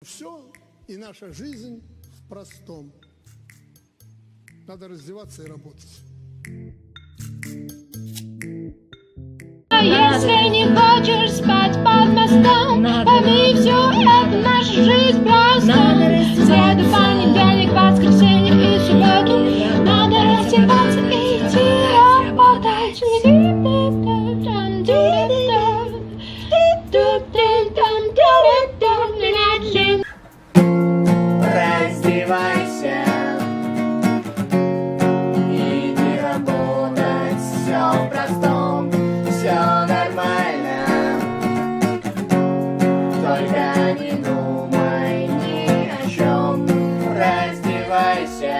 все, и наша жизнь в простом. Надо раздеваться и работать. Если не хочешь спать под мостом, пойми, все это наша жизнь просто. Среду, понедельник, воскресенье и субботу надо раздеваться и идти работать. Раздевайся, иди работать, все в простом, все нормально. Только не думай ни о чем. Раздевайся,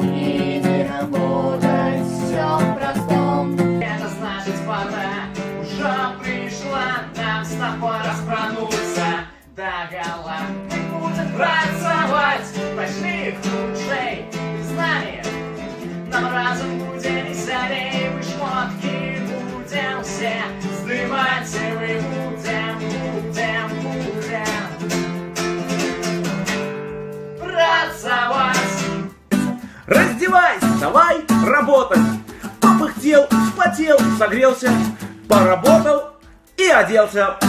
иди работать, все в простом. Это значит, пора уже пришла нам с тобой распрануться догола. Мы будем pracować больших лучшей знаний. Нам разом будем веселей, мы шмотки будем все сдымать, и мы будем pracować. Раздевайся, давай работать. Попыхтел, вспотел, согрелся, поработал и оделся.